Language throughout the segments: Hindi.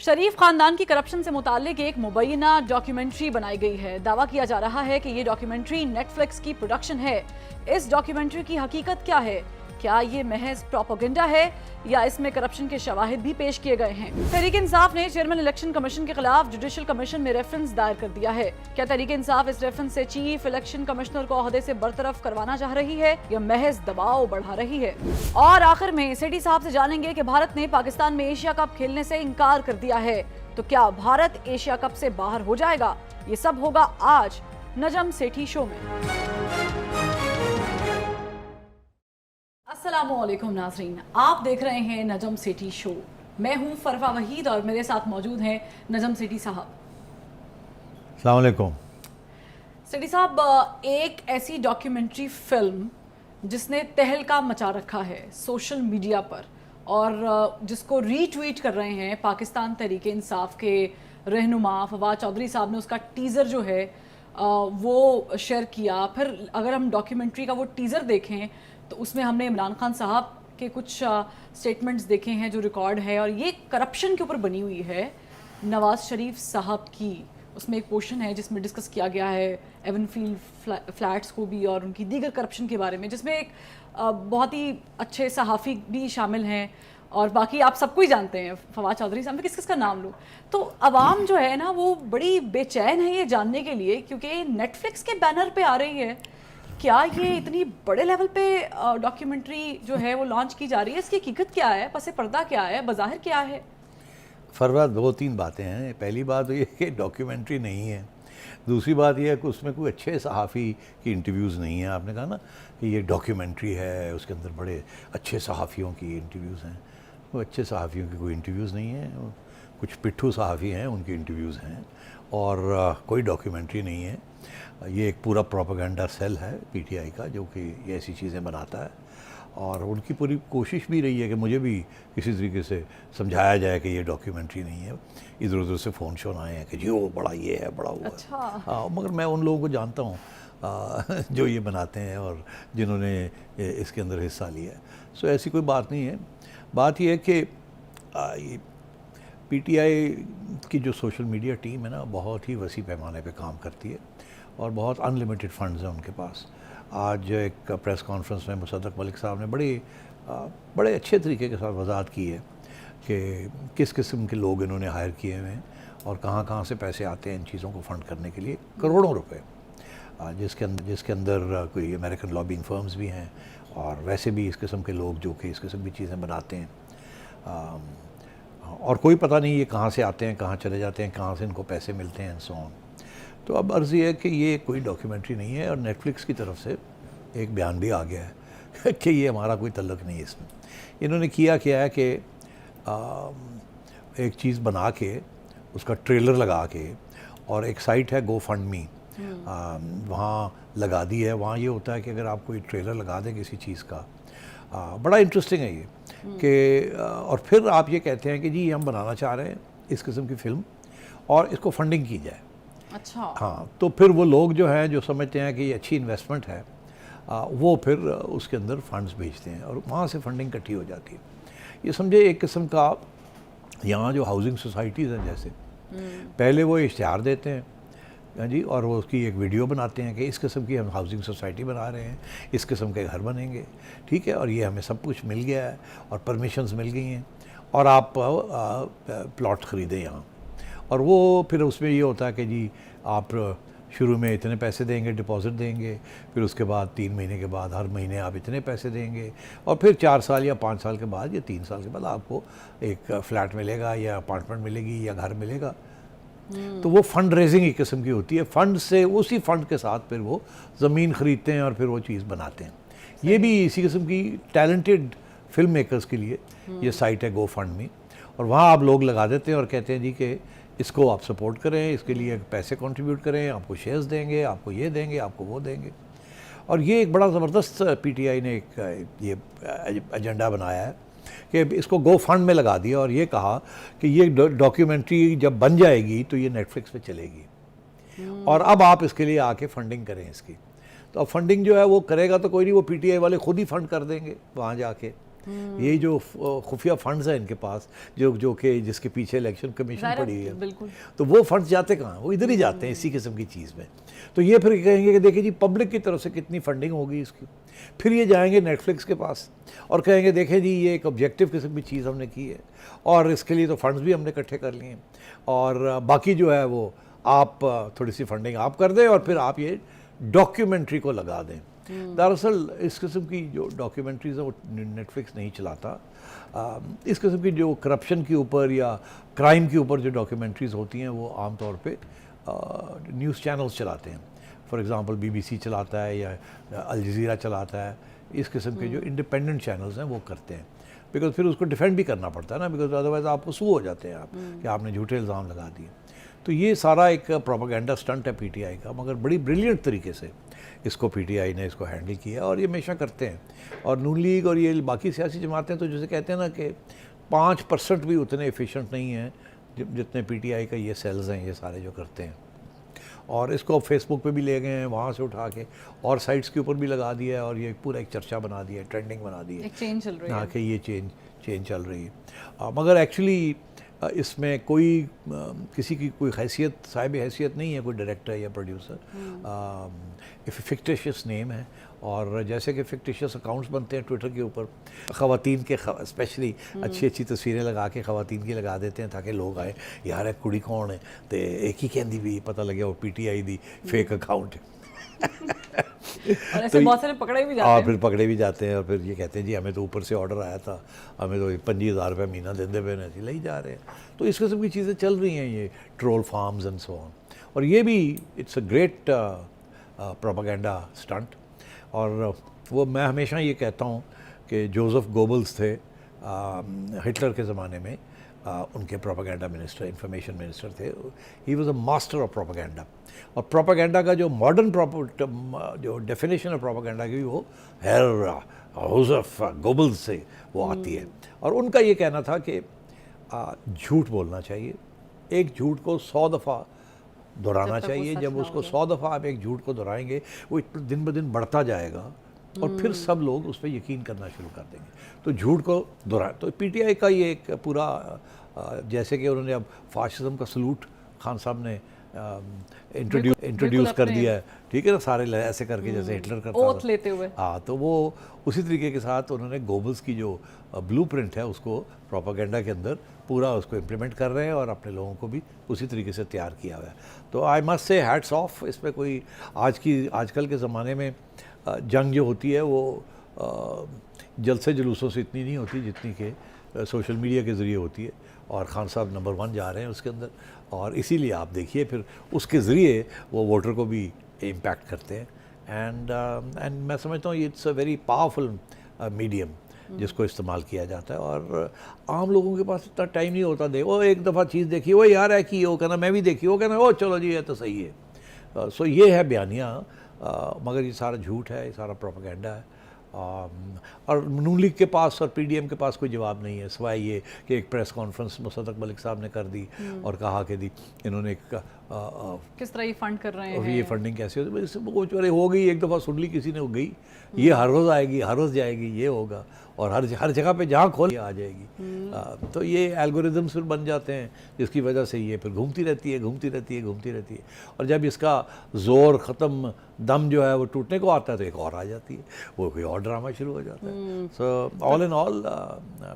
शरीफ खानदान की करप्शन से मुताल्लिक एक मुबैना डॉक्यूमेंट्री बनाई गई है। दावा किया जा रहा है कि ये डॉक्यूमेंट्री नेटफ्लिक्स की प्रोडक्शन है। इस डॉक्यूमेंट्री की हकीकत क्या है? क्या ये महज प्रोपेगेंडा है या इसमें करप्शन के शवाहिद भी पेश किए गए हैं? तहरीक इंसाफ ने चेयरमैन इलेक्शन कमीशन के खिलाफ जुडिशल कमीशन में रेफरेंस दायर कर दिया है। क्या तहरीक इंसाफ इस रेफरेंस से चीफ इलेक्शन कमिश्नर को ओहदे से बरतरफ करवाना चाह रही है या महज दबाव बढ़ा रही है? और आखिर में सेठी साहब से जानेंगे कि भारत ने पाकिस्तान में एशिया कप खेलने से इनकार कर दिया है, तो क्या भारत एशिया कप से बाहर हो जाएगा? ये सब होगा आज नजम सेठी शो में। अस्सलामुअलैकुम नाज़रीन, आप देख रहे हैं नजम सेठी शो। मैं हूं फरवा वहीद और मेरे साथ मौजूद हैं नजम सेठी साहब। अस्सलाम वालेकुम। सेठी साहब, एक ऐसी डॉक्यूमेंट्री फिल्म जिसने तहलका मचा रखा है सोशल मीडिया पर और जिसको रीट्वीट कर रहे हैं पाकिस्तान तहरीक इंसाफ के रहनुमा फवाद चौधरी साहब ने उसका टीज़र जो है वो शेयर किया। फिर अगर हम डॉक्यूमेंट्री का वो टीज़र देखें तो उसमें हमने इमरान खान साहब के कुछ स्टेटमेंट्स देखे हैं जो रिकॉर्ड है, और ये करप्शन के ऊपर बनी हुई है नवाज शरीफ साहब की। उसमें एक पोर्शन है जिसमें डिस्कस किया गया है एवनफील्ड फ्लैट्स को भी और उनकी दीगर करप्शन के बारे में, जिसमें एक बहुत ही अच्छे सहाफ़ी भी शामिल हैं और बाकी आप सबको ही जानते हैं फवाद चौधरी साहब। मैं किस किस का नाम लूँ? तो अवाम जो है ना वो बड़ी बेचैन है ये जानने के लिए, क्योंकि नेटफ्लिक्स के बैनर पे आ रही है। क्या ये इतनी बड़े लेवल पे डॉक्यूमेंट्री जो है वो लॉन्च की जा रही है? इसकी हकीकत क्या है, पसे पर्दा क्या है, बज़ाहिर क्या है? फरवा दो तीन बातें हैं। पहली बात तो ये कि डॉक्यूमेंट्री नहीं है। दूसरी बात ये है कि उसमें कोई अच्छे सहाफ़ी की इंटरव्यूज़ नहीं है। आपने कहा ना कि ये डॉक्यूमेंट्री है, उसके अंदर बड़े अच्छे सहाफ़ियों की इंटरव्यूज़ हैं। वो अच्छे सहाफ़ियों की कोई इंटरव्यूज़ नहीं है, कुछ पिट्ठू सहाफ़ी हैं उनकी इंटरव्यूज़ हैं, और कोई डॉक्यूमेंट्री नहीं है। ये एक पूरा प्रोपेगेंडा सेल है पीटीआई का जो कि ये ऐसी चीज़ें बनाता है, और उनकी पूरी कोशिश भी रही है कि मुझे भी किसी तरीके से समझाया जाए कि ये डॉक्यूमेंट्री नहीं है। इधर उधर से फ़ोन शोन आए हैं कि जी वो बड़ा ये है, बड़ा वो अच्छा। है। हाँ, मगर मैं उन लोगों को जानता हूँ जो ये बनाते हैं और जिन्होंने इसके अंदर हिस्सा लिया है। सो ऐसी कोई बात नहीं है। बात ये है कि ये पीटीआई की जो सोशल मीडिया टीम है ना, बहुत ही वसी पैमाने पे काम करती है और बहुत अनलिमिटेड फंड्स हैं उनके पास। आज एक प्रेस कॉन्फ्रेंस में मुसद्दक मलिक साहब ने बड़े अच्छे तरीके के साथ वजाहत की है कि किस किस्म के लोग इन्होंने हायर किए हुए हैं और कहाँ कहाँ से पैसे आते हैं इन चीज़ों को फंड करने के लिए, करोड़ों रुपए, जिसके अंदर कोई अमेरिकन लॉबिंग फर्म्स भी हैं और वैसे भी इस किस्म के लोग जो कि इस किस्म की चीज़ें बनाते हैं, और कोई पता नहीं ये कहाँ से आते हैं, कहाँ चले जाते हैं, कहाँ से इनको पैसे मिलते हैं एंड सो ऑन। तो अब अर्ज़ ये है कि ये कोई डॉक्यूमेंट्री नहीं है, और नेटफ्लिक्स की तरफ से एक बयान भी आ गया है कि ये हमारा कोई तल्लुक़ नहीं है इसमें। इन्होंने किया है कि एक चीज़ बना के उसका ट्रेलर लगा के, और एक साइट है गो फंड मी, वहाँ लगा दी है। वहाँ ये होता है कि अगर आप कोई ट्रेलर लगा दें किसी चीज़ का, बड़ा इंटरेस्टिंग है ये कि और फिर आप ये कहते हैं कि जी हम बनाना चाह रहे हैं इस किस्म की फ़िल्म और इसको फंडिंग की जाए। अच्छा। हाँ, तो फिर वो लोग जो हैं जो समझते हैं कि ये अच्छी इन्वेस्टमेंट है, वो फिर उसके अंदर फंड्स भेजते हैं और वहाँ से फंडिंग इकट्ठी हो जाती है। ये समझे एक किस्म का, यहाँ जो हाउसिंग सोसाइटीज़ हैं जैसे, पहले वो इश्तिहार देते हैं जी, और वो उसकी एक वीडियो बनाते हैं कि इस किस्म की हम हाउसिंग सोसाइटी बना रहे हैं, इस किस्म के घर बनेंगे, ठीक है, और ये हमें सब कुछ मिल गया है और परमिशंस मिल गई हैं और आप प्लॉट ख़रीदें यहाँ। और वो फिर उसमें ये होता है कि जी आप शुरू में इतने पैसे देंगे, डिपॉज़िट देंगे, फिर उसके बाद 3 महीने के बाद हर महीने आप इतने पैसे देंगे, और फिर 4 साल या 5 साल के बाद या 3 साल के बाद आपको एक फ़्लैट मिलेगा या अपार्टमेंट मिलेगी या घर मिलेगा। तो वो फंड रेजिंग एक किस्म की होती है। फंड से, उसी फंड के साथ फिर वो ज़मीन ख़रीदते हैं और फिर वो चीज़ बनाते हैं। ये भी इसी किस्म की टैलेंटेड फिल्म मेकर्स के लिए ये साइट है गो फंड मी, और वहाँ आप लोग लगा देते हैं और कहते हैं जी कि इसको आप सपोर्ट करें, इसके लिए पैसे कंट्रीब्यूट करें, आपको शेयर्स देंगे, आपको ये देंगे, आपको वो देंगे। और ये एक बड़ा ज़बरदस्त पीटीआई ने एक ये एजेंडा बनाया है कि इसको गो फंड में लगा दिया और ये कहा कि ये डॉक्यूमेंट्री जब बन जाएगी तो ये नेटफ्लिक्स पे चलेगी, और अब आप इसके लिए आके फंडिंग करें इसकी। तो अब फंडिंग जो है वो करेगा तो कोई नहीं, वो पीटीआई वाले खुद ही फंड कर देंगे वहाँ जाके। यही जो खुफिया फंड्स हैं इनके पास, जो कि जिसके पीछे इलेक्शन कमीशन पड़ी है, बिल्कुल, तो वो फंड्स जाते कहाँ, वो इधर ही जाते हैं इसी किस्म की चीज़ में। तो ये फिर कहेंगे कि देखिए जी पब्लिक की तरफ से कितनी फंडिंग होगी इसकी, फिर ये जाएंगे नेटफ्लिक्स के पास और कहेंगे देखें जी ये एक ऑब्जेक्टिव किस्म की चीज़ हमने की है और इसके लिए तो फंड्स भी हमने इकट्ठे कर लिए हैं और बाकी जो है वो आप थोड़ी सी फंडिंग आप कर दें और फिर आप ये डॉक्यूमेंट्री को लगा दें। दरअसल इस किस्म की जो डॉक्यूमेंट्रीज़ हैं वो नेटफ्लिक्स नहीं चलाता। इस किस्म की जो करप्शन के ऊपर या क्राइम के ऊपर जो डॉक्यूमेंट्रीज़ होती हैं वो आम तौर पे न्यूज़ चैनल्स चलाते हैं। फॉर एग्ज़ाम्पल BBC चलाता है या अल जज़ीरा चलाता है। इस किस्म के जो इंडिपेंडेंट चैनल्स हैं वो करते हैं, बिकॉज फिर उसको डिफेंड भी करना पड़ता है ना, बिकॉज अदरवाइज़ आप सू हो जाते हैं आप कि आपने झूठे इल्ज़ाम लगा दिए। तो ये सारा एक प्रोपेगेंडा स्टंट है PTI का, मगर बड़ी ब्रिलियंट तरीके से इसको PTI ने इसको हैंडल किया और ये हमेशा करते हैं। और नून लीग और ये बाकी सियासी जमातें तो जैसे कहते हैं ना कि 5% भी उतने एफिशिएंट नहीं हैं जितने PTI का ये सेल्स हैं, ये सारे जो करते हैं। और इसको फेसबुक पे भी ले गए हैं वहाँ से उठा के और साइट्स के ऊपर भी लगा दिया है और ये पूरा एक चर्चा बना दिया है, ट्रेंडिंग बना दी है, एक चेंज चल रही है कि ये चेंज चल रही है। मगर एक्चुअली इसमें कोई किसी की कोई हैसियत साहिब हैसियत नहीं है, कोई डायरेक्टर या प्रोड्यूसर। फिक्टिशियस नेम है और जैसे कि फिक्टिशियस अकाउंट्स बनते हैं ट्विटर के ऊपर, ख़वातीन के स्पेशली अच्छी तस्वीरें लगा के ख़वातीन की लगा देते हैं ताकि लोग आए यार एक कुड़ी कौन है, तो एक ही कहती भी पता लगे वो PTI दी फेक अकाउंट है। और ऐसे बहुत सारे पकड़े भी जाते हैं। फिर पकड़े भी जाते हैं और फिर ये कहते हैं जी हमें तो ऊपर से ऑर्डर आया था, हमें तो 25,000 रुपये महीना देते पे ऐसे ले जा रहे हैं। तो इस किस्म की चीज़ें चल रही हैं, ये troll farms and so on. और ये भी it's a great propaganda stunt. और वो मैं हमेशा ये कहता हूँ कि जोसेफ गोबल्स थे हिटलर के ज़माने में, उनके प्रोपेगेंडा मिनिस्टर, इंफॉर्मेशन मिनिस्टर थे। He was a master of propaganda. और प्रोपेगेंडा का जो मॉडर्न जो डेफिनेशन है प्रोपेगेंडा की वो जोसेफ गोबल्स से वो आती है। और उनका ये कहना था कि झूठ बोलना चाहिए, एक झूठ को 100 दफ़ा दोहराना चाहिए। जब उसको 100 दफ़ा आप एक झूठ को दोहराएंगे वो दिन ब दिन बढ़ता जाएगा और फिर सब लोग उस पर यकीन करना शुरू कर देंगे। तो झूठ को दोहरा, तो PTI का ये एक पूरा जैसे कि उन्होंने अब फाशिज्म का सलूट खान साहब ने इंट्रोड्यूस कर दिया है, ठीक है ना, सारे ऐसे करके जैसे हिटलर करता ओथ लेते हुए। हाँ, तो वो उसी तरीके के साथ उन्होंने गोबल्स की जो ब्लूप्रिंट है उसको प्रोपेगेंडा के अंदर पूरा उसको इम्प्लीमेंट कर रहे हैं और अपने लोगों को भी उसी तरीके से तैयार किया हुआ है। तो I must say hats off. इसमें कोई आजकल के ज़माने में जंग जो होती है वो जलसे जुलूसों से इतनी नहीं होती जितनी कि सोशल मीडिया के ज़रिए होती है। और खान साहब नंबर 1 जा रहे हैं उसके अंदर, और इसीलिए आप देखिए फिर उसके ज़रिए वो वोटर को भी इम्पैक्ट करते हैं। एंड मैं समझता हूँ it's a very powerful medium जिसको इस्तेमाल किया जाता है। और आम लोगों के पास इतना टाइम नहीं होता, वो एक दफ़ा चीज़ देखी, वो यार है कि वो कहना मैं भी देखी, वो कहना ओ चलो जी ये तो सही है। सो ये है बयानिया, मगर ये सारा झूठ है, ये सारा प्रोपेगेंडा है। और नून लीग के पास और PDM के पास कोई जवाब नहीं है सिवाय ये कि एक प्रेस कॉन्फ्रेंस मुसद्दक मलिक साहब ने कर दी और कहा कि इन्होंने किस तरह ये फंड कर रहे हैं, ये फंडिंग कैसे होती, हो गई एक दफ़ा सुन ली किसी ने, हो गई, ये हर रोज़ आएगी, हर रोज़ जाएगी, ये होगा और हर जगह पे जहाँ खोल आ जाएगी। तो ये एल्गोरिदम्स फिर बन जाते हैं जिसकी वजह से ये फिर घूमती रहती है। और जब इसका ज़ोर ख़त्म, दम जो है वो टूटने को आता है तो एक और आ जाती है, वो कोई और ड्रामा शुरू हो जाता है। So all in all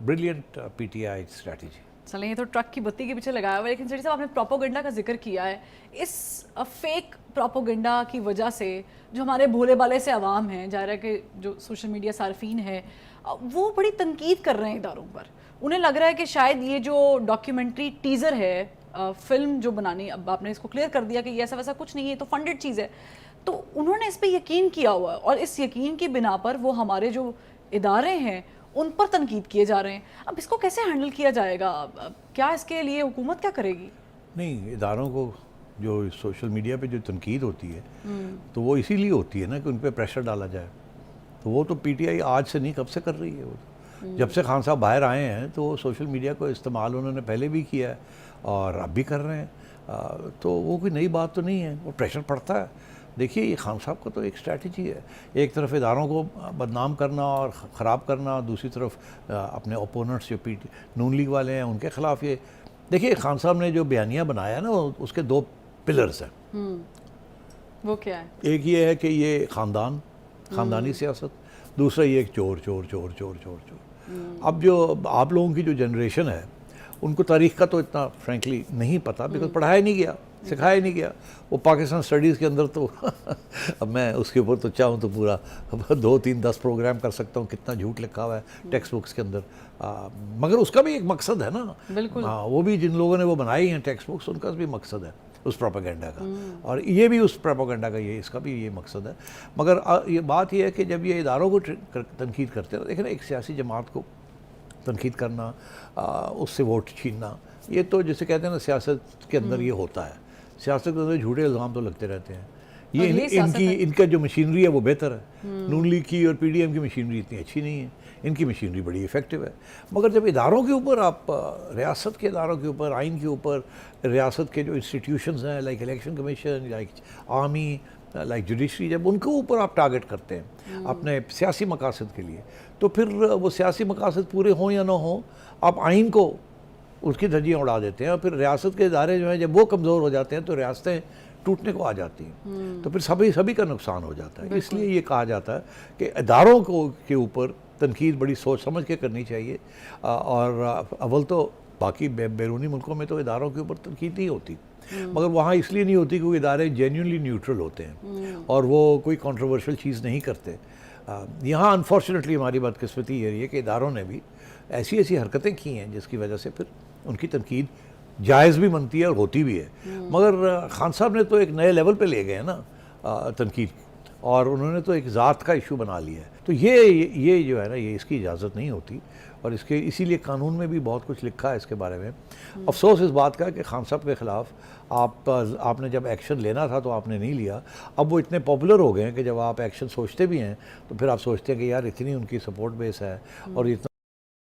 brilliant PTI strategy. चलें, ये तो ट्रक की बत्ती के पीछे लगाया हुआ है, लेकिन सेठी साहब आपने प्रोपोगेंडा का जिक्र किया है। इस फेक प्रोपोगेंडा की वजह से जो हमारे भोले भाले से आवाम हैं, जाहिर है कि जो सोशल मीडिया सार्फिन है वो बड़ी तनकीद कर रहे हैं इदारों पर। उन्हें लग रहा है कि शायद ये जो डॉक्यूमेंट्री टीज़र है, फिल्म जो बनानी, अब आपने इसको क्लियर कर दिया कि ये ऐसा वैसा कुछ नहीं है, तो फंडेड चीज़ है, तो उन्होंने इस पर यकीन किया हुआ है और इस यकीन की बिना पर वो हमारे जो इदारे हैं उन पर तनकीद किए जा रहे हैं। अब इसको कैसे हैंडल किया जाएगा? क्या इसके लिए हुकूमत क्या करेगी? नहीं, इदारों को जो सोशल मीडिया पे जो तनकीद होती है तो वो इसीलिए होती है ना कि उन पर प्रेशर डाला जाए। तो वो तो PTI आज से नहीं, कब से कर रही है। वो जब से खान साहब बाहर आए हैं तो सोशल मीडिया को इस्तेमाल उन्होंने पहले भी किया है और अब भी कर रहे हैं। तो वो कोई नई बात तो नहीं है, वो प्रेशर पड़ता है। देखिए ये खान साहब का तो एक स्ट्रैटेजी है, एक तरफ इदारों को बदनाम करना और ख़राब करना, दूसरी तरफ अपने ओपोनेंट्स जो नून लीग वाले हैं उनके ख़िलाफ़ ये। देखिए खान साहब ने जो बयानिया बनाया है ना, उसके दो पिलर्स हैं। वो क्या है? एक ये है कि ये ख़ानदानी सियासत, दूसरा ये एक चोर चोर चोर चोर चोर चोर। अब जो आप लोगों की जो जनरेशन है उनको तारीख़ का तो इतना फ्रेंकली नहीं पता, बिकॉज पढ़ाया नहीं गया, सिखाया नहीं गया। वो पाकिस्तान स्टडीज़ के अंदर तो अब मैं उसके ऊपर तो चाहूँ तो पूरा 2, 3, 10 प्रोग्राम कर सकता हूँ, कितना झूठ लिखा हुआ है टेक्स्ट बुक्स के अंदर। मगर उसका भी एक मकसद है ना। बिल्कुल। हाँ, वो भी जिन लोगों ने वो बनाई हैं टेक्स्ट बुक्स, उनका भी मकसद है उस प्रोपेगेंडा का, और ये भी उस प्रोपेगेंडा का ये इसका भी ये मकसद है। मगर ये बात ये है कि जब ये इदारों को तनकीद करते हैं, देखें ना, एक सियासी जमात को तनकीद करना, उससे वोट छीनना, ये तो जैसे कहते हैं ना सियासत के अंदर ये होता है। सियासत के अंदर झूठे इल्ज़ाम तो लगते रहते हैं। ये इनका जो मशीनरी है वो बेहतर है। नून लीग की और पीडीएम की मशीनरी इतनी अच्छी नहीं है, इनकी मशीनरी बड़ी इफ़ेक्टिव है। मगर जब इदारों के ऊपर आप रियासत के इदारों के ऊपर, आइन के ऊपर, रियासत के जो इंस्टीट्यूशंस हैं like election commission, like army, like judiciary, जब उनके ऊपर आप टारगेट करते हैं अपने सियासी मकासद के लिए, तो फिर वो सियासी मकासद पूरे हों या ना हों, आप आइन को उसकी धज्जियाँ उड़ा देते हैं। और फिर रियासत के इदारे जो हैं जब वो कमज़ोर हो जाते हैं तो रियासतें टूटने को आ जाती हैं, तो फिर सभी का नुकसान हो जाता है। इसलिए ये कहा जाता है कि इदारों को के ऊपर तनकीद बड़ी सोच समझ के करनी चाहिए। और अव्वल तो बाकी बैरूनी मुल्कों में तो इदारों के ऊपर तनकीद नहीं होती, मगर वहाँ इसलिए नहीं होती क्योंकि इदारे जेन्युइनली न्यूट्रल होते हैं और वो कोई कंट्रोवर्शियल चीज़ नहीं करते। यहाँ अनफॉर्चुनेटली हमारी बदकिस्मती ये रही है कि इदारों ने भी ऐसी ऐसी हरकतें की हैं जिसकी वजह से फिर उनकी तनकीद जायज़ भी बनती है और होती भी है। मगर खान साहब ने तो एक नए लेवल पे ले गए हैं ना तनकीद, और उन्होंने तो एक ज़ात का इशू बना लिया है। तो ये जो है ना, ये इसकी इजाज़त नहीं होती, और इसके इसीलिए कानून में भी बहुत कुछ लिखा है इसके बारे में। अफसोस इस बात का कि खान साहब के ख़िलाफ़ आपने जब एक्शन लेना था तो आपने नहीं लिया। अब वो इतने पॉपुलर हो गए हैं कि जब आप एक्शन सोचते भी हैं तो फिर आप सोचते हैं कि यार इतनी उनकी सपोर्ट बेस है और इतना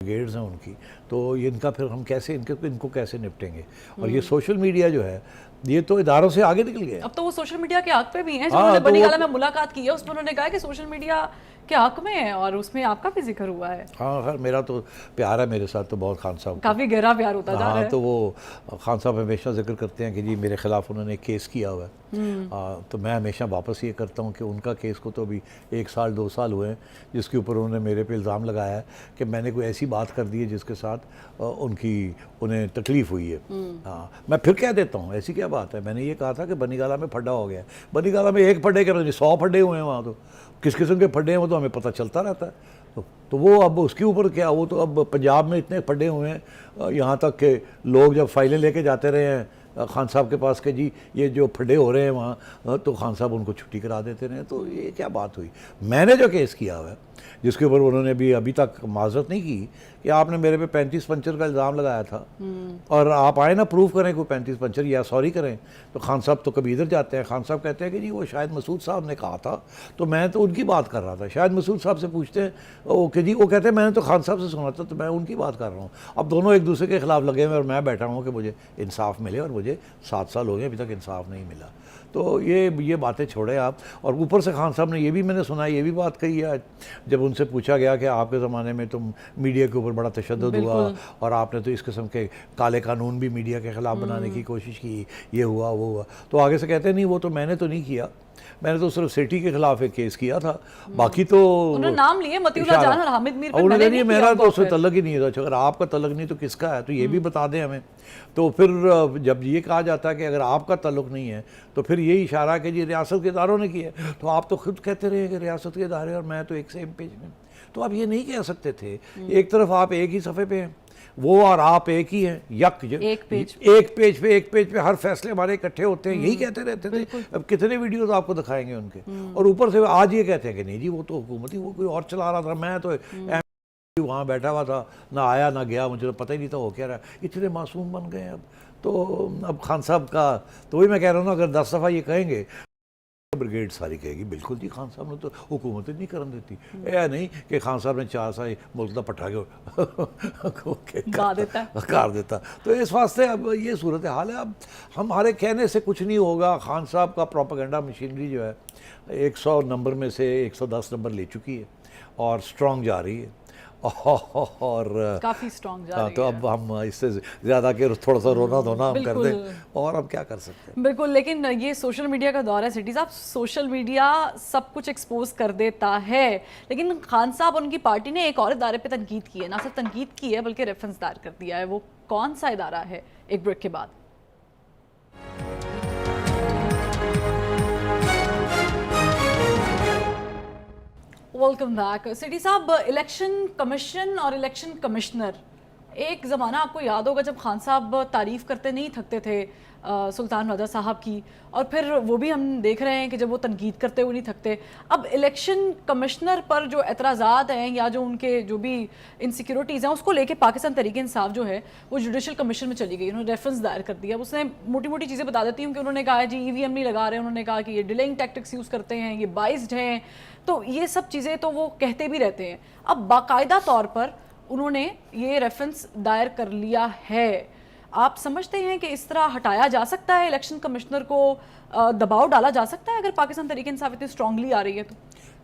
ब्रिगेड्स हैं उनकी, तो इनका फिर हम कैसे इनको कैसे निपटेंगे। और ये सोशल मीडिया जो है ये तो इदारों से आगे निकल गया। अब तो वो सोशल मीडिया के हक पे भी हैं। जो उन्होंने बनीगाला में मुलाकात की है उसमें उन्होंने कहा कि सोशल मीडिया के हक में है, और उसमें आपका भी जिक्र हुआ है। हाँ खैर, मेरा तो प्यार है मेरे साथ तो बहुत खान साहब, काफ़ी गहरा प्यार होता जा रहा है। तो वो खान साहब हमेशा जिक्र करते हैं कि जी मेरे ख़िलाफ़ उन्होंने केस किया हुआ है। तो मैं हमेशा वापस ये करता हूँ कि उनका केस को तो अभी 1 साल 2 साल हुए हैं जिसके ऊपर उन्होंने मेरे पे इल्ज़ाम लगाया है कि मैंने कोई ऐसी बात कर दी है जिसके साथ उन्हें तकलीफ़ हुई है। हाँ, मैं फिर कह देता हूँ ऐसी क्या बात है। मैंने ये कहा था कि बनीगाला में फड्डा हो गया। बनीगाला में एक फड्डे के 100 फड्डे हुए हैं वहाँ, तो किस किस्म के फड्डे हैं वो तो हमें पता चलता रहता है। तो वो अब उसके ऊपर क्या, वो तो अब पंजाब में इतने फड्डे हुए हैं, यहाँ तक कि लोग जब फाइलें लेके जाते रहे हैं खान साहब के पास कि जी ये जो फड्डे हो रहे हैं वहाँ, तो खान साहब उनको छुट्टी करा देते रहे। तो ये क्या बात हुई। मैंने जो केस किया हुआ है जिसके ऊपर उन्होंने भी अभी तक माजरत नहीं की कि आपने मेरे पे 35 पंचर का इल्ज़ाम लगाया था, और आप आए ना प्रूफ करें कोई 35 पंचर या सॉरी करें, तो खान साहब तो कभी इधर जाते हैं। खान साहब कहते हैं कि जी वो शायद मसूद साहब ने कहा था, तो मैं तो उनकी बात कर रहा था। शायद मसूद साहब से पूछते हैं ओके जी, वो कहते हैं मैंने तो खान साहब से सुना था, तो मैं उनकी बात कर रहा हूँ। अब दोनों एक दूसरे के खिलाफ लगे हुए और मैं बैठा हूँ कि मुझे इंसाफ मिले, और मुझे 7 साल हो गए अभी तक इंसाफ नहीं मिला। तो ये बातें छोड़े आप। और ऊपर से खान साहब ने ये भी मैंने सुना, ये भी बात कही है जब उनसे पूछा गया कि आपके ज़माने में तो मीडिया के ऊपर बड़ा तशद्दुद हुआ और आपने तो इस किस्म के काले कानून भी मीडिया के ख़िलाफ़ बनाने की कोशिश की, ये हुआ वो हुआ। तो आगे से कहते हैं नहीं वो तो मैंने तो नहीं किया, मैंने तो सिर्फ सिटी के खिलाफ एक केस किया था, बाकी तो उन्होंने नाम लिए मतीउल्लाह जान और हामिद मीर पे। मैंने नहीं, मेरा तो उससे तल्लक ही नहीं है। अगर आपका तल्लक नहीं तो किसका है, तो ये भी बता दें हमें। तो फिर जब ये कहा जाता है कि अगर आपका तल्लुक नहीं है तो फिर यही इशारा कि जी रियासत के इदारों ने किया, तो आप तो खुद कहते रहे कि रियासत के इदारे और मैं तो एक सेम पेज में। तो आप ये नहीं कह सकते थे। एक तरफ आप एक ही सफ़े पे हैं, वो और आप एक ही हैं, एक पेज पे हर फैसले हमारे इकट्ठे होते हैं, यही कहते रहते थे। अब कितने वीडियोस आपको दिखाएंगे उनके। और ऊपर से आज ये कहते हैं कि नहीं जी वो तो हुकूमत ही वो कोई और चला रहा था, मैं तो वहाँ बैठा हुआ था, ना आया ना गया, मुझे तो पता ही नहीं था वो कह रहा है। इतने मासूम बन गए अब। तो अब खान साहब का तो वही मैं कह रहा हूँ ना, अगर 10 दफ़ा ये कहेंगे ब्रिगेड सारी कहेगी बिल्कुल जी खान साहब ने तो हुकूमत नहीं करने देती, यह नहीं कि खान साहब ने 4 साल मुल्क का पट्टा कर देता। तो इस वास्ते अब ये सूरत हाल है। अब हमारे कहने से कुछ नहीं होगा। खान साहब का प्रोपेगेंडा मशीनरी जो है 100 नंबर में से 110 नंबर ले चुकी है और स्ट्रॉन्ग जा रही है और काफी स्ट्रॉन्ग जा रही तो है। अब हम इससे ज़्यादा के थोड़ा सा रोना धोना हम कर दें और हम क्या कर सकते हैं। बिल्कुल, लेकिन ये सोशल मीडिया का दौर है सिटी साहब, सोशल मीडिया सब कुछ एक्सपोज कर देता है, लेकिन खान साहब और उनकी पार्टी ने एक और इदारे पे तनकीद की है, ना सिर्फ तनकीद की है बल्कि रेफरेंस दायर कर दिया है। वो कौन सा इदारा है? एक ब्रेक के बाद। Welcome back. सिटी साहब, इलेक्शन कमीशन और इलेक्शन कमिश्नर, एक ज़माना आपको याद होगा जब खान साहब तारीफ़ करते नहीं थकते थे सुल्तान राजा साहब की, और फिर वो भी हम देख रहे हैं कि जब वो तनकीद करते हुए नहीं थकते। अब इलेक्शन कमिश्नर पर जो एतराज़ात हैं या जो उनके जो भी इनसिक्योरिटीज़ हैं उसको लेके पाकिस्तान तहरीक इंसाफ जो है वो जुडिशल कमीशन में चली गई, उन्होंने रेफरेंस दायर कर दिया। उसने मोटी मोटी चीज़ें बता देती हूँ कि उन्होंने कहा है जी EVM नहीं लगा रहे, उन्होंने कहा कि ये डिलेइंग टैक्टिक्स यूज़ करते हैं, ये बाइस्ड हैं, तो ये सब चीज़ें तो वो कहते भी रहते हैं। अब बाकायदा तौर पर उन्होंने ये रेफरेंस दायर कर लिया है। आप समझते हैं कि इस तरह हटाया जा सकता है, इलेक्शन कमिश्नर को दबाव डाला जा सकता है अगर पाकिस्तान तहरीक इंसाफ इतनी स्ट्रांगली आ रही है तो?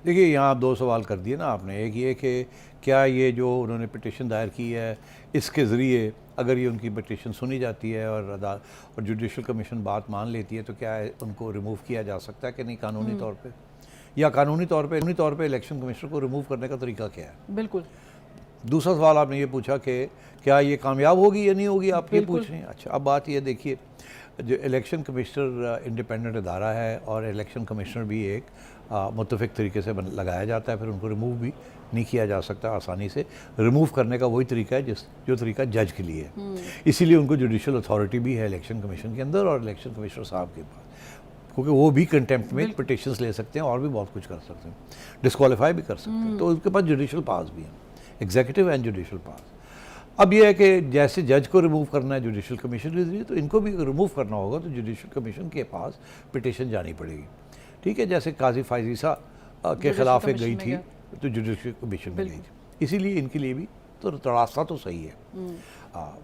देखिए, यहाँ आप 2 सवाल कर दिए ना आपने। एक ये कि क्या ये जो उन्होंने पिटीशन दायर की है इसके ज़रिए अगर ये उनकी पिटीशन सुनी जाती है और जुडिशल कमीशन बात मान लेती है तो क्या उनको रिमूव किया जा सकता है कि नहीं कानूनी तौर पर, या कानूनी तौर पे इलेक्शन कमिश्नर को रिमूव करने का तरीका क्या है? बिल्कुल। दूसरा सवाल आपने ये पूछा कि क्या ये कामयाब होगी या नहीं होगी, आप ये पूछ रहे हैं। अच्छा, अब बात ये देखिए, जो इलेक्शन कमिश्नर इंडिपेंडेंट इदारा है और इलेक्शन कमिश्नर भी एक मुत्तफ़िक तरीके से लगाया जाता है, फिर उनको रिमूव भी नहीं किया जा सकता आसानी से। रिमूव करने का वही तरीका है जो तरीका जज के लिए है। इसीलिए उनको जुडिशल अथॉरिटी भी है इलेक्शन कमीशन के अंदर और इलेक्शन कमिश्नर साहब के पास, क्योंकि वो भी कंटेम्प्ट में पिटिशंस ले सकते हैं और भी बहुत कुछ कर सकते हैं, डिस्क्वालीफाई भी कर सकते हैं। तो उनके पास जुडिशल पास भी है, एग्जीक्यूटिव एंड जुडिशल पास। अब यह है कि जैसे जज को रिमूव करना है जुडिशल कमीशन के जरिए, तो इनको भी रिमूव करना होगा तो जुडिशल कमीशन के पास पिटिशन जानी पड़ेगी। ठीक है, जैसे काजी फायजीसा के खिलाफ एक गई थी तो जुडिशल कमीशन में गई थी, इसीलिए इनके लिए भी तो रास्ता तो सही है।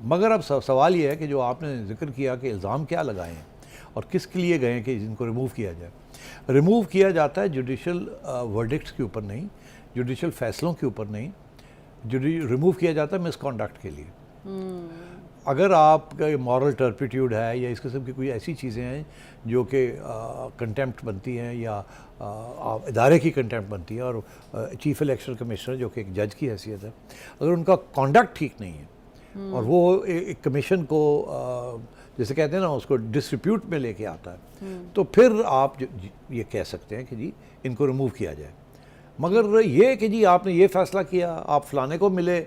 मगर अब सवाल ये है कि जो आपने जिक्र किया कि इल्ज़ाम क्या लगाए हैं और किसके लिए गए हैं कि इनको रिमूव किया जाए। रिमूव किया जाता है जुडिशल वर्डिक्ट्स के ऊपर नहीं, जुडिशल फैसलों के ऊपर नहीं, रिमूव किया जाता है मिसकॉन्डक्ट के लिए। अगर आपका मॉरल टर्पिट्यूड है या इस किस्म की कोई ऐसी चीज़ें हैं जो कि कंटेम्प्ट बनती हैं या इदारे की कंटेम्प्ट बनती है, और चीफ इलेक्शन कमिश्नर जो कि एक जज की हैसियत है, अगर उनका कॉन्डक्ट ठीक नहीं है और वो एक कमीशन को जैसे कहते हैं ना उसको डिस्ट्रीब्यूट में लेके आता है, तो फिर आप ये कह सकते हैं कि जी इनको रिमूव किया जाए। मगर ये कि जी आपने ये फैसला किया, आप फलाने को मिले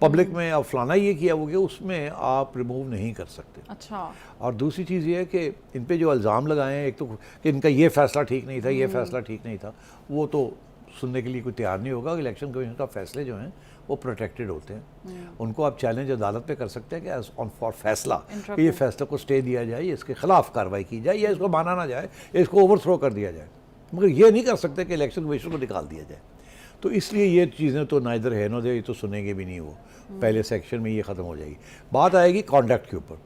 पब्लिक में, अब फलाना ये किया वो किया, उसमें आप रिमूव नहीं कर सकते। अच्छा। और दूसरी चीज़ ये है कि इन पे जो इल्ज़ाम लगाए हैं, एक तो कि इनका ये फ़ैसला ठीक नहीं था, ये फ़ैसला ठीक नहीं था, वो तो सुनने के लिए कोई तैयार नहीं होगा। इलेक्शन कमीशन का फ़ैसले जो हैं वो प्रोटेक्टेड होते हैं, उनको आप चैलेंज अदालत पे कर सकते हैं कि एज ऑन फॉर फैसला कि ये फैसले को स्टे दिया जाए, इसके खिलाफ कार्रवाई की जाए, या इसको माना ना जाए, या इसको ओवरथ्रो कर दिया जाए। मगर ये नहीं कर सकते कि इलेक्शन कमीशन को निकाल दिया जाए। तो इसलिए ये चीज़ें तो ना इधर है नो दे, तो सुनेंगे भी नहीं वो, पहले सेक्शन में ये ख़त्म हो जाएगी। बात आएगी कॉन्डक्ट के ऊपर,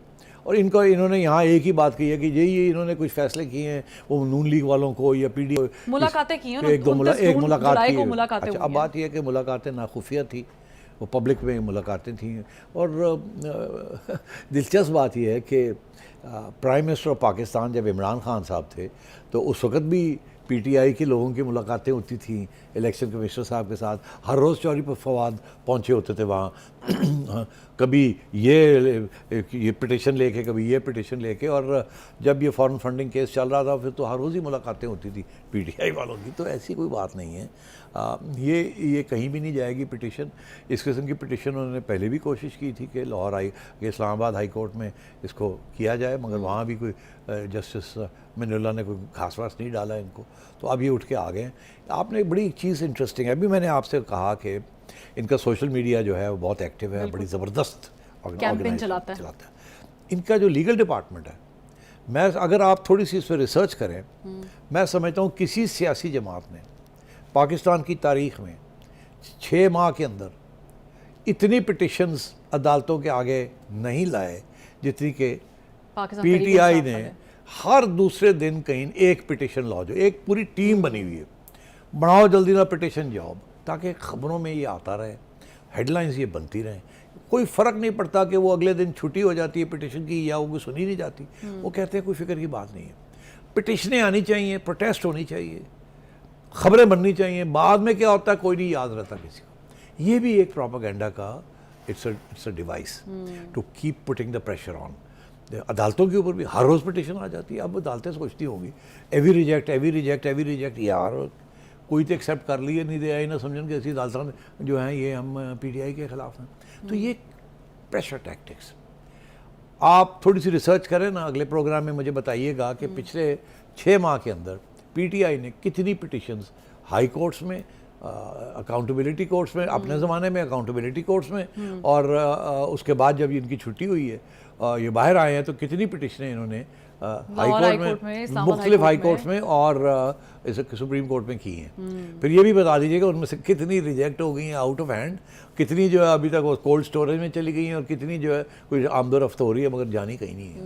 और इन्होंने यहाँ एक ही बात कही है कि ये इन्होंने कुछ फैसले किए हैं, वो नून लीग वालों को या PD मुलाकातें की हैं, एक मुलाकात की। अच्छा, अब बात यह है कि मुलाकातें ना खुफिया थी, वो पब्लिक में मुलाकातें थी। और दिलचस्प बात यह है कि प्राइम मिनिस्टर ऑफ पाकिस्तान जब इमरान खान साहब थे तो उस वक़्त भी PTI के लोगों की मुलाकातें होती थी इलेक्शन कमिश्नर साहब के साथ। हर रोज़ चौरी पर फवाद पहुँचे होते थे वहाँ, कभी ये पिटिशन लेके, कभी ये पिटिशन लेके, और जब ये फॉरेन फंडिंग केस चल रहा था फिर तो हर रोज़ ही मुलाकातें होती थी PTI वालों की। तो ऐसी कोई बात नहीं है, ये कहीं भी नहीं जाएगी पिटिशन। इस किस्म की पिटिशन उन्होंने पहले भी कोशिश की थी कि इस्लामाबाद हाई कोर्ट में इसको किया जाए, मगर वहाँ भी कोई जस्टिस मिनुल्लाह ने कोई खास वास नहीं डाला इनको, तो अब ये उठ के आ गए हैं। आपने एक बड़ी चीज़ इंटरेस्टिंग है, अभी मैंने आपसे कहा कि इनका सोशल मीडिया जो है वो बहुत एक्टिव है, बड़ी ज़बरदस्त कैंपेन चलाता है। इनका जो लीगल डिपार्टमेंट है मैं अगर आप थोड़ी सी इस पर रिसर्च करें, मैं समझता हूँ किसी सियासी जमात ने पाकिस्तान की तारीख में 6 माह के अंदर इतनी पिटिशन्स अदालतों के आगे नहीं लाए जितनी के पीटीआई ने हर दूसरे दिन कहीं एक पिटिशन लाओ, जो एक पूरी टीम बनी हुई है, बढ़ाओ जल्दी ना पिटिशन जॉब, ताकि ख़बरों में ये आता रहे, हेडलाइंस ये बनती रहें। कोई फ़र्क नहीं पड़ता कि वो अगले दिन छुट्टी हो जाती है पिटिशन की या वो सुनी नहीं जाती, वो कहते हैं कोई फिक्र की बात नहीं है। पिटिशनें आनी चाहिए, प्रोटेस्ट होनी चाहिए, ख़बरें बननी चाहिए, बाद में क्या होता है कोई नहीं याद रहता किसी को। ये भी एक प्रोपेगेंडा का it's a device to keep putting the pressure on. अदालतों के ऊपर भी हर रोज़ पिटिशन आ जाती है। अब अदालतें सोचती होंगी एवी रिजेक्ट एवी रिजेक्ट एवी रिजेक्ट, यार कोई तो एक्सेप्ट कर लिए, नहीं दे आई ना समझन कि ऐसी अदालतें जो हैं ये हम पीटीआई के ख़िलाफ़ हैं। तो ये प्रेशर टैक्टिक्स, आप थोड़ी सी रिसर्च करें ना, अगले प्रोग्राम में मुझे बताइएगा कि पिछले 6 माह के अंदर पीटीआई ने कितनी पिटिशन्स हाई कोर्ट्स में, अकाउंटेबिलिटी कोर्ट्स में, अपने ज़माने में अकाउंटेबिलिटी कोर्ट्स में, और उसके बाद जब इनकी छुट्टी हुई है, ये बाहर आए हैं, तो कितनी पिटिशनें इन्होंने हाई कोर्ट में, मुख्तलिफ हाई कोर्ट्स में और सुप्रीम कोर्ट में की हैं। फिर ये भी बता दीजिएगा उनमें से कितनी रिजेक्ट हो गई हैं आउट ऑफ हैंड, कितनी जो है अभी तक वो कोल्ड स्टोरेज में चली गई हैं, और कितनी जो है कोई आमदोरफ्त हो रही है मगर जानी कहीं नहीं है।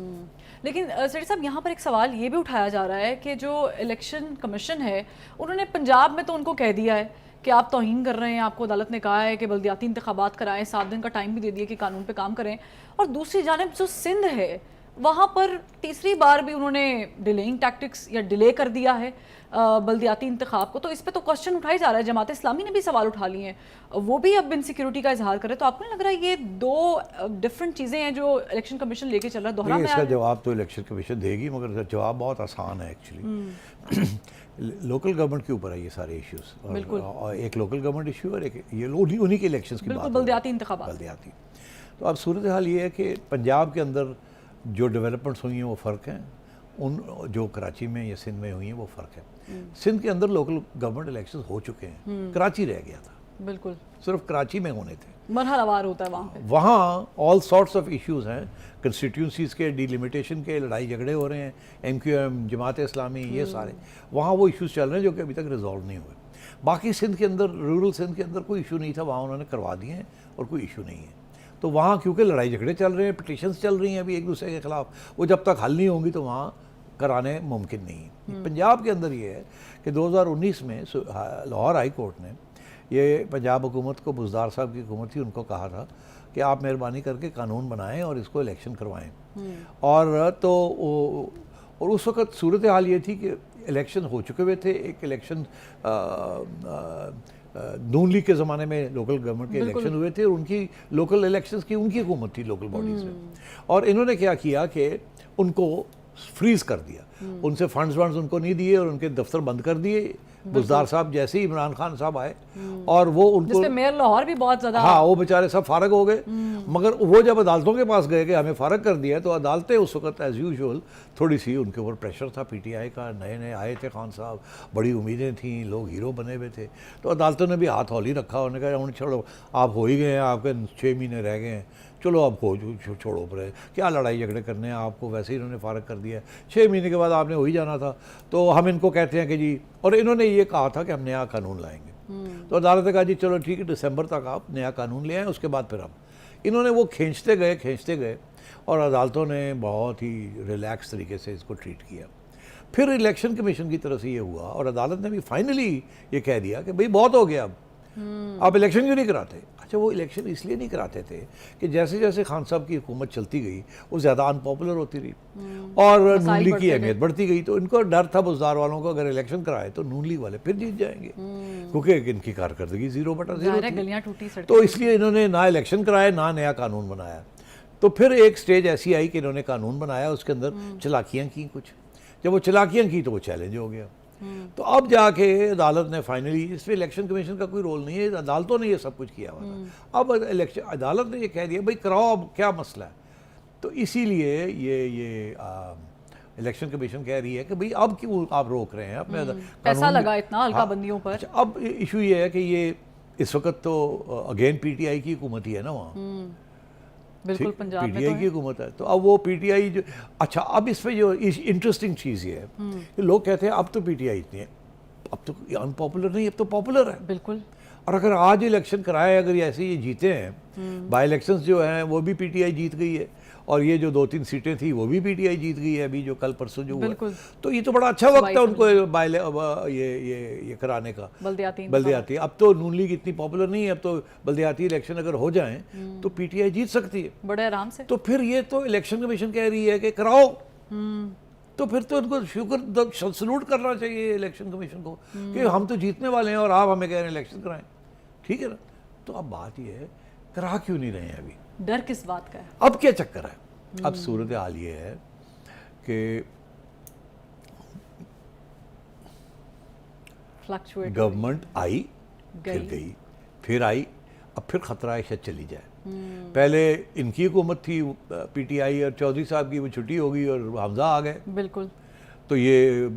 लेकिन सेठी साहब, यहाँ पर एक सवाल ये भी उठाया जा रहा है कि जो इलेक्शन कमीशन है उन्होंने पंजाब में तो उनको कह दिया है कि आप तौहीन कर रहे हैं, आपको अदालत ने कहा है कि बल्दियाती इंतखाबात कराएं, 7 दिन का टाइम भी दे दिया कि कानून पे काम करें, और दूसरी जानिब जो सिंध है वहाँ पर तीसरी बार भी उन्होंने डिलेइंग टैक्टिक्स या डिले कर दिया है बल्दियाती इंतखाब को। तो इस पे तो क्वेश्चन उठाई जा रहा है, जमात इस्लामी ने भी सवाल उठा लिए हैं, वो भी अब इनसिक्योरिटी का इजहार करे। तो आपको नहीं लग रहा है ये दो डिफरेंट चीज़ें हैं जो इलेक्शन कमीशन लेके चल रहा है, दोहरा में इसका जवाब तो इलेक्शन कमीशन देगी, मगर जवाब बहुत आसान है एक्चुअली। लोकल गवर्नमेंट के ऊपर है ये सारे इश्यूज, और एक लोकल गवर्नमेंट इशू और एक ये उन्हीं के इलेक्शंस की बात, बल्दियाती इंतखाबात, बल्दियाती। तो अब सूरत हाल ये है कि पंजाब के अंदर जो डेवलपमेंट्स हुई हैं वो फ़र्क हैं, उन जो कराची में या सिंध में हुई हैं वो फ़र्क है। सिंध के अंदर लोकल गवर्नमेंट इलेक्शंस हो चुके हैं, कराची रह गया था, बिल्कुल सिर्फ कराची में होने थे, मरहलावार होता है वहाँ पे। वहाँ ऑल सॉर्ट्स ऑफ इश्यूज हैं, कंस्टिट्यूंसीज़ के डिलिमिटेशन के लड़ाई झगड़े हो रहे हैं, MQM, जमात इस्लामी, ये सारे वहाँ वो इश्यूज़ चल रहे हैं जो कि अभी तक रिजॉल्व नहीं हुए। बाकी सिंध के अंदर, रूरल सिंध के अंदर कोई इशू नहीं था, वहाँ उन्होंने करवा दिए हैं और कोई इशू नहीं है। तो वहाँ क्योंकि लड़ाई झगड़े चल रहे हैं, पिटिशन्स चल रही हैं अभी एक दूसरे के ख़िलाफ़, वो जब तक हल नहीं होंगी तो वहाँ कराने मुमकिन नहीं है। पंजाब के अंदर ये है कि 2019 में लाहौर हाई कोर्ट ने, ये पंजाब हुकूमत को, बुज़दार साहब की हुकूमत थी, उनको कहा था कि आप मेहरबानी करके कानून बनाएं और इसको इलेक्शन करवाएं। और उस वक़्त सूरत हाल ये थी कि इलेक्शन हो चुके हुए थे, एक इलेक्शन नून लीग के ज़माने में लोकल गवर्नमेंट के इलेक्शन हुए थे, और उनकी लोकल इलेक्शंस की उनकी हुकूमत थी लोकल बॉडीज़ में, और इन्होंने क्या किया कि उनको फ्रीज़ कर दिया, उनसे फंड्स उनको नहीं दिए और उनके दफ्तर बंद कर दिए। बुज़दार साहब जैसे ही इमरान खान साहब आए और वो उनको, मेयर लाहौर भी बहुत ज़्यादा, हाँ, वो बेचारे सब फारग हो गए। मगर वो जब अदालतों के पास गए कि हमें फारग कर दिया, तो अदालतें उस वक्त एज़ यूजुअल थोड़ी सी उनके ऊपर प्रेशर था, PTI का, नए नए आए थे खान साहब, बड़ी उम्मीदें थी, लोग हीरो बने हुए थे, तो अदालतों ने भी हाथ हौली रखा, उन्होंने कहा उन्हें छोड़ो, आप हो ही गए हैं, आपके 6 महीने रह गए हैं, चलो अब हो छोड़ो पर, क्या लड़ाई झगड़े करने हैं, आपको वैसे ही इन्होंने फारग कर दिया, 6 महीने के बाद आपने हो ही जाना था। तो हम इनको कहते हैं कि जी, और इन्होंने ये कहा था कि हम नया कानून लाएंगे, तो अदालत ने कहा जी चलो ठीक है, दिसंबर तक आप नया कानून ले आएँ, उसके बाद फिर हम, इन्होंने वो खींचते गए, और अदालतों ने बहुत ही रिलैक्स तरीके से इसको ट्रीट किया। फिर इलेक्शन कमीशन की तरफ से ये हुआ, और अदालत ने भी फाइनली ये कह दिया कि भाई बहुत हो गया, अब आप इलेक्शन क्यों नहीं कराते। अच्छा, वो इलेक्शन इसलिए नहीं कराते थे कि जैसे जैसे खान साहब की हुकूमत चलती गई वो ज़्यादा अनपॉपुलर होती रही और नून लीग की अहमियत बढ़ती गई, तो इनको डर था बुज़दार वालों को, अगर इलेक्शन कराए तो नून लीग वाले फिर जीत जाएंगे, क्योंकि इनकी कारकर्दगी 0/0 थी। तो इसलिए इन्होंने ना इलेक्शन कराए, ना नया कानून बनाया। तो फिर एक स्टेज ऐसी आई कि इन्होंने कानून बनाया, उसके अंदर चलाकियाँ की कुछ, जब वो चलाकियाँ की तो वो चैलेंज हो गया। तो अब जाके अदालत ने फाइनली, इसमें इलेक्शन कमीशन का कोई रोल नहीं है, अदालतों ने ये सब कुछ किया हुआ था। अब अदालत ने ये कह दिया भाई कराओ, अब क्या मसला है। तो इसीलिए ये इलेक्शन कमीशन कह रही है कि भाई अब क्यों आप रोक रहे हैं अपने पैसा लगा इतना हल्का बंदियों पर। अच्छा, अब इशू ये है कि ये इस वक्त तो अगेन PTI की हुकूमत ही है ना वहाँ, बिल्कुल पंजाब में पीटीआई की हुकूमत है। तो अब वो पीटीआई जो, अच्छा अब इस पे जो इंटरेस्टिंग चीज़ ये है कि लोग कहते हैं अब तो पीटीआई इतनी है, अब तो अनपॉपुलर नहीं, अब तो पॉपुलर है। बिल्कुल। और अगर आज इलेक्शन कराए, अगर ऐसे ये जीते हैं, बाई इलेक्शंस जो हैं वो भी पीटीआई जीत गई है, और ये जो 2-3 सीटें थी वो भी पीटीआई जीत गई है अभी जो कल परसों जो हुआ। तो ये तो बड़ा अच्छा वक्त है उनको ये कराने का, बल्दियाती। अब तो नून लीग इतनी पॉपुलर नहीं है, अब तो बल्दियाती इलेक्शन अगर हो जाएं तो पीटीआई जीत सकती है बड़े आराम से। तो फिर ये तो इलेक्शन कमीशन कह रही है कि कराओ, तो फिर तो उनको शुक्र सलूट करना चाहिए इलेक्शन कमीशन को कि हम तो जीतने वाले हैं और आप हमें कह रहे हैं इलेक्शन कराएं, ठीक है ना। तो अब बात ये है, करा क्यों नहीं रहे हैं अभी? डर किस बात का है? अब क्या चक्कर है? अब सूरत हाल ये है कि गवर्नमेंट आई, फिर गई, फिर आई, अब फिर खतरा है शायद चली जाए। पहले इनकी हुकूमत थी पीटीआई और चौधरी साहब की, वो छुट्टी हो गई और हमजा आ गए। बिल्कुल। तो ये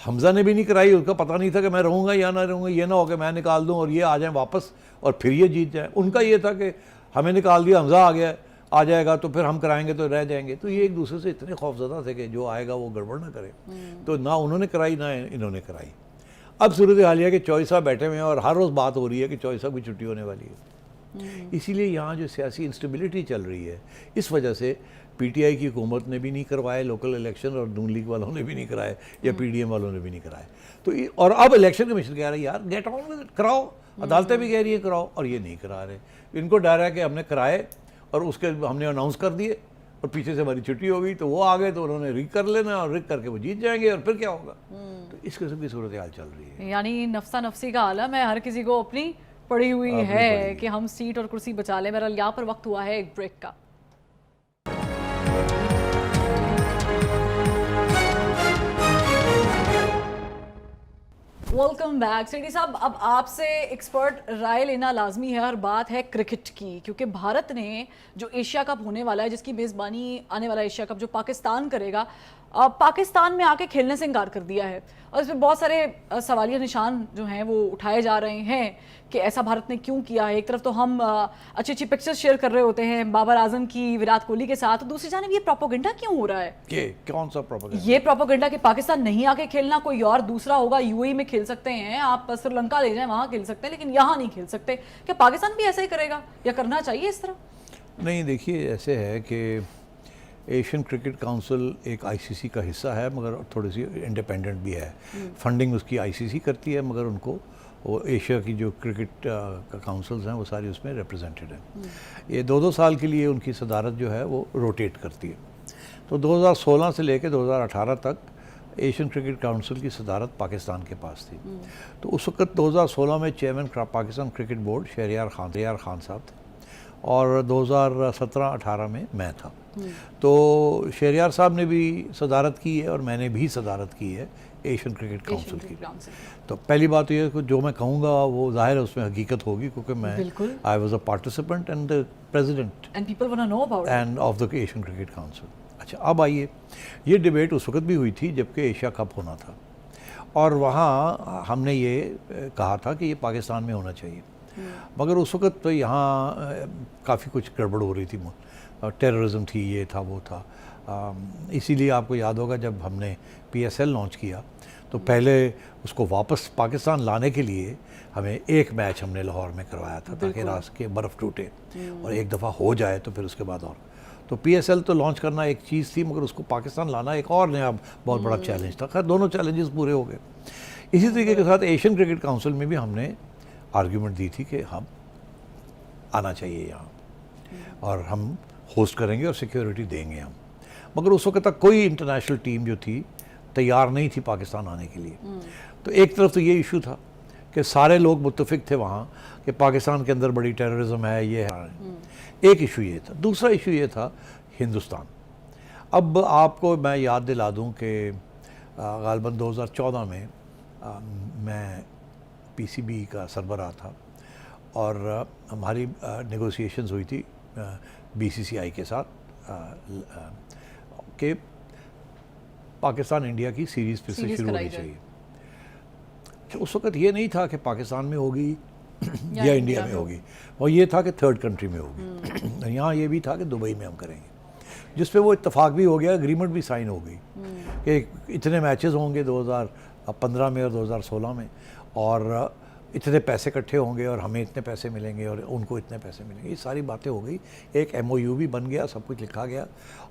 हमजा ने भी नहीं कराई, उसका पता नहीं था कि मैं रहूँगा या ना रहूँगा, ये ना हो कि मैं निकाल दूँ और ये आ जाए वापस और फिर ये जीत जाए। उनका ये था कि हमें निकाल दिया, हमजा आ गया, आ जाएगा तो फिर हम कराएंगे तो रह जाएंगे। तो ये एक दूसरे से इतने खौफजदा थे कि जो आएगा वो गड़बड़ ना करे। तो ना उन्होंने कराई ना इन्होंने कराई। अब सूरत हाल है कि चौधरी साहब बैठे हुए हैं और हर रोज़ बात हो रही है कि चौधरी साहब की छुट्टी होने वाली है। इसीलिए यहाँ जो सियासी इंस्टेबिलिटी चल रही है, इस वजह से पीटीआई की हुकूमत ने भी नहीं करवाए लोकल इलेक्शन और नून लीग वालों ने भी नहीं कराए या पीडीएम वालों ने भी नहीं कराए। तो और अब इलेक्शन कमीशन कह रहा है यार गेट ऑन विद इट, कराओ, अदालतें भी कह रही है कराओ, और ये नहीं करा रहे। इनको डर है कि हमने कराए और उसके हमने अनाउंस कर दिए और पीछे से हमारी छुट्टी हो गई तो वो आ गए तो उन्होंने रिग कर लेना और रिग करके वो जीत जाएंगे और फिर क्या होगा। तो इस किस्म की सूरत हाल चल रही है। यानी नफ्सा नफ्सी का आलम है, हर किसी को अपनी पड़ी हुई है कि हम सीट और कुर्सी बचा लें। बहरहाल यहाँ पर वक्त हुआ है एक ब्रेक का। Welcome back. सेठी साहब, अब आपसे एक्सपर्ट राय लेना लाजमी है और बात है क्रिकेट की, क्योंकि भारत ने जो एशिया कप होने वाला है, जिसकी मेज़बानी आने वाला एशिया कप जो पाकिस्तान करेगा, पाकिस्तान में आके खेलने से इनकार कर दिया है और इसमें बहुत सारे सवालिया निशान जो हैं वो उठाए जा रहे हैं कि ऐसा भारत ने क्यों किया है। एक तरफ तो हम अच्छी अच्छी पिक्चर्स शेयर कर रहे होते हैं बाबर आजम की विराट कोहली के साथ, दूसरी जानिब ये प्रोपेगेंडा क्यों हो रहा है? कौन सा प्रोपेगेंडा? ये प्रोपेगेंडा कि पाकिस्तान नहीं आके खेलना, कोई और दूसरा होगा, यूएई में खेल सकते हैं, आप श्रीलंका ले जाएं वहां खेल सकते हैं, लेकिन यहाँ नहीं खेल सकते। क्या पाकिस्तान भी ऐसा ही करेगा या करना चाहिए इस तरह? नहीं, देखिए ऐसे है कि एशियन क्रिकेट काउंसिल एक आईसीसी का हिस्सा है मगर थोड़ी सी इंडिपेंडेंट भी है। फंडिंग उसकी आईसीसी करती है मगर उनको वो एशिया की जो क्रिकेट का काउंसिल्स हैं वो सारी उसमें रिप्रेजेंटेड हैं। ये 2-2 साल के लिए उनकी सदारत जो है वो रोटेट करती है। तो 2016 से लेकर 2018 तक एशियन क्रिकेट काउंसिल की सदारत पाकिस्तान के पास थी। तो उस वक्त 2016 में chairman Pakistan cricket board Shahryar Khan साहब थे और 2017-18 में मैं था। तो शहरियार साहब ने भी सदारत की है और मैंने भी सदारत की है एशियन क्रिकेट काउंसिल की। तो पहली बात ये है कि जो मैं कहूँगा वो ज़ाहिर है उसमें हकीकत होगी क्योंकि मैं I was a participant and the president and people want to know about and of the Asian cricket council. अच्छा, अब आइए, ये डिबेट उस वक्त भी हुई थी जबकि एशिया कप होना था और वहाँ हमने ये कहा था कि ये पाकिस्तान में होना चाहिए, मगर उस वक्त तो यहाँ काफ़ी कुछ गड़बड़ हो रही थी, टेररिज्म थी, ये था वो था। इसीलिए आपको याद होगा जब हमने PSL लॉन्च किया तो पहले उसको वापस पाकिस्तान लाने के लिए हमें एक मैच हमने लाहौर में करवाया था ताकि रात के बर्फ़ टूटे और एक दफ़ा हो जाए तो फिर उसके बाद और। तो PSL तो लॉन्च करना एक चीज़ थी मगर उसको पाकिस्तान लाना एक और नया बहुत बड़ा चैलेंज था। खैर दोनों चैलेंजेस पूरे हो गए। इसी तरीके के साथ एशियन क्रिकेट काउंसिल में भी हमने आर्ग्यूमेंट दी थी कि हम आना चाहिए यहाँ और हम होस्ट करेंगे और सिक्योरिटी देंगे हम, मगर उस वक्त तक कोई इंटरनेशनल टीम जो थी तैयार नहीं थी पाकिस्तान आने के लिए। तो एक तरफ तो ये इशू था कि सारे लोग मुत्तफिक थे वहाँ कि पाकिस्तान के अंदर बड़ी टेररिज्म है, ये है। एक इशू ये था। दूसरा इशू ये था हिंदुस्तान। अब आपको मैं याद दिला दूँ कि गालबन 2014 में मैं PCB का सरबराह था और हमारी नेगोशिएशंस हुई थी BCCI के साथ कि पाकिस्तान इंडिया की सीरीज़ फिर से शुरू होनी चाहिए। उस वक्त ये नहीं था कि पाकिस्तान में होगी या इंडिया में होगी, और ये था कि थर्ड कंट्री में होगी। मगर यहाँ ये भी था कि दुबई में हम करेंगे, जिस पे वो इत्तेफाक भी हो गया, एग्रीमेंट भी साइन हो गई कि इतने मैचेस होंगे 2015 में और 2016 में, और इतने पैसे इकट्ठे होंगे और हमें इतने पैसे मिलेंगे और उनको इतने पैसे मिलेंगे। ये सारी बातें हो गई, एक MOU भी बन गया, सब कुछ लिखा गया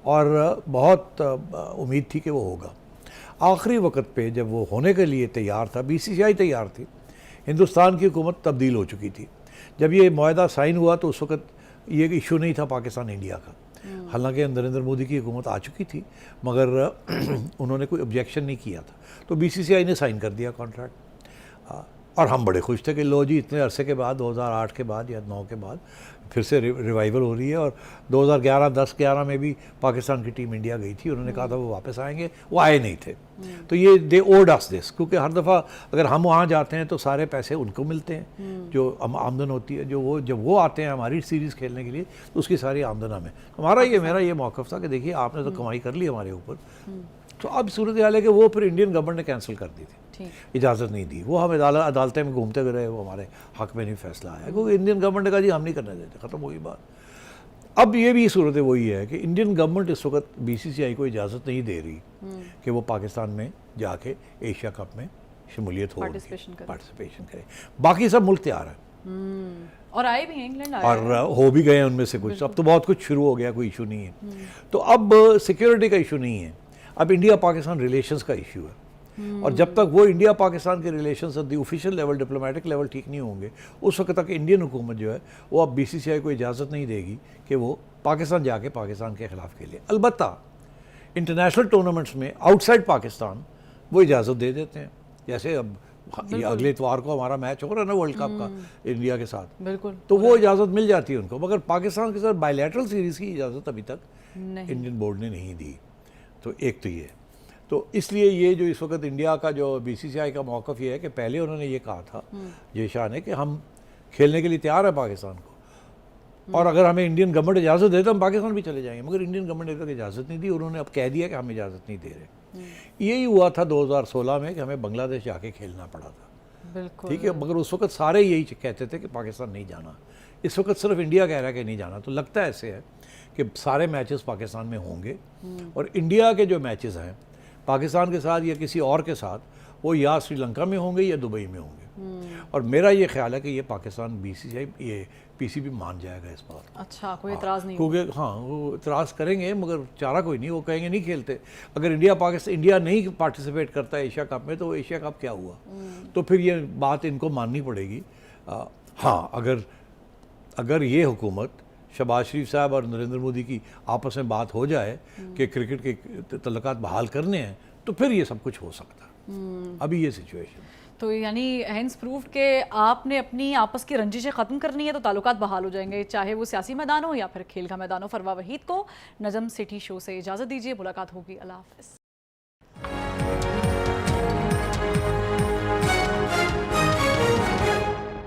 और बहुत उम्मीद थी कि वो होगा। आखिरी वक्त पे जब वो होने के लिए तैयार था, BCCI तैयार थी, हिंदुस्तान की हुकूमत तब्दील हो चुकी थी। जब ये मुआहदा साइन हुआ तो उस वक्त ये इशू नहीं था पाकिस्तान इंडिया का, हालांकि नरेंद्र मोदी की हुकूमत आ चुकी थी, मगर उन्होंने कोई ऑब्जेक्शन नहीं किया था, तो BCCI ने साइन कर दिया कॉन्ट्रैक्ट। और हम बड़े खुश थे कि लो जी, इतने अरसे के बाद 2008 के बाद या 9 के बाद फिर से रिवाइवल हो रही है। और 2011 10-11 में भी पाकिस्तान की टीम इंडिया गई थी, उन्होंने कहा था वो वापस आएंगे, वो आए नहीं थे। तो ये दे ओड अस दिस, क्योंकि हर दफ़ा अगर हम वहाँ जाते हैं तो सारे पैसे उनको मिलते हैं जो आमदन होती है, जो वो जब वो आते हैं हमारी सीरीज़ खेलने के लिए तो उसकी सारी आमदन हमें। हमारा ये मेरा ये मौक़िफ़ था कि देखिए आपने तो कमाई कर ली हमारे ऊपर। तो अब सूरत हाल है कि वो फिर इंडियन गवर्नमेंट ने कैंसिल कर दी थी, इजाज़त नहीं दी। वो हम अदालतें में घूमते रहे, वो हमारे हक़ में नहीं फैसला आया, क्योंकि इंडियन गवर्नमेंट ने कहा जी हम नहीं करने देते, ख़त्म हुई बात। अब ये भी सूरत वही है कि इंडियन गवर्नमेंट इस वक्त BCCI को इजाज़त नहीं दे रही कि वो पाकिस्तान में जाके एशिया कप में शमूलियत हो, पार्टिसिपेशन करे। बाकी सब मुल्क तैयार है और आए भी हैं, इंग्लैंड आए और हो भी गए उनमें से कुछ। अब तो बहुत कुछ शुरू हो गया, कोई इशू नहीं है। तो अब सिक्योरिटी का इशू नहीं है, अब इंडिया पाकिस्तान रिलेशंस का इशू है। और जब तक वो इंडिया पाकिस्तान के relations the official level, diplomatic level ठीक नहीं होंगे, उस वक्त तक इंडियन हुकूमत जो है वो अब BCCI को इजाज़त नहीं देगी कि वो पाकिस्तान जाके पाकिस्तान के ख़िलाफ़ खेले। अलबत्ता इंटरनेशनल टूर्नामेंट्स में आउटसाइड पाकिस्तान वो इजाज़त दे देते हैं, जैसे अब ये अगले इतवार को हमारा मैच हो रहा है ना वर्ल्ड कप का इंडिया के साथ, बिल्कुल, तो वो इजाज़त मिल जाती है उनको। मगर पाकिस्तान के साथ बायलैटरल सीरीज़ की इजाज़त अभी तक इंडियन बोर्ड ने नहीं दी। तो एक तो ये, तो इसलिए ये जो इस वक्त इंडिया का जो BCCI का मौक़िफ़ ये है कि पहले उन्होंने ये कहा था जय शाह ने कि हम खेलने के लिए तैयार है पाकिस्तान को, और अगर हमें इंडियन गवर्नमेंट इजाज़त दे तो हम पाकिस्तान भी चले जाएंगे, मगर इंडियन गवर्नमेंट ने तक इजाज़त नहीं दी। उन्होंने अब कह दिया कि हम इजाज़त नहीं दे रहे। यही हुआ था 2016 में कि हमें बांग्लादेश जाके खेलना पड़ा था, ठीक है, मगर उस वक्त सारे यही कहते थे कि पाकिस्तान नहीं जाना। इस वक्त सिर्फ इंडिया कह रहा है कि नहीं जाना। तो लगता है ऐसे है कि सारे मैचेस पाकिस्तान में होंगे, और इंडिया के जो मैचेस हैं पाकिस्तान के साथ या किसी और के साथ, वो या श्रीलंका में होंगे या दुबई में होंगे। और मेरा ये ख्याल है कि ये पाकिस्तान BCCI ये PCB मान जाएगा इस बात। अच्छा, कोई एतराज़ नहीं, क्योंकि हाँ वो एतराज़ करेंगे मगर चारा कोई नहीं, वो कहेंगे नहीं खेलते। अगर इंडिया नहीं पार्टिसिपेट करता एशिया कप में तो वो एशिया कप क्या हुआ। तो फिर ये बात इनको माननी पड़ेगी। हाँ, अगर ये हुकूमत शहबाज शरीफ साहब और नरेंद्र मोदी की आपस में बात हो जाए कि क्रिकेट के तल्लुकात बहाल करने हैं, तो फिर ये सब कुछ हो सकता है। अभी ये सिचुएशन, तो यानी हैंस प्रूफ के आपने अपनी आपस की रंजिशें ख़त्म करनी है तो ताल्लुकात बहाल हो जाएंगे, चाहे वो सियासी मैदान हो या फिर खेल का मैदान हो। फरवा वहीद को नजम सिटी शो से इजाज़त दीजिए, मुलाकात होगी, अल्लाह हाफ़िज़।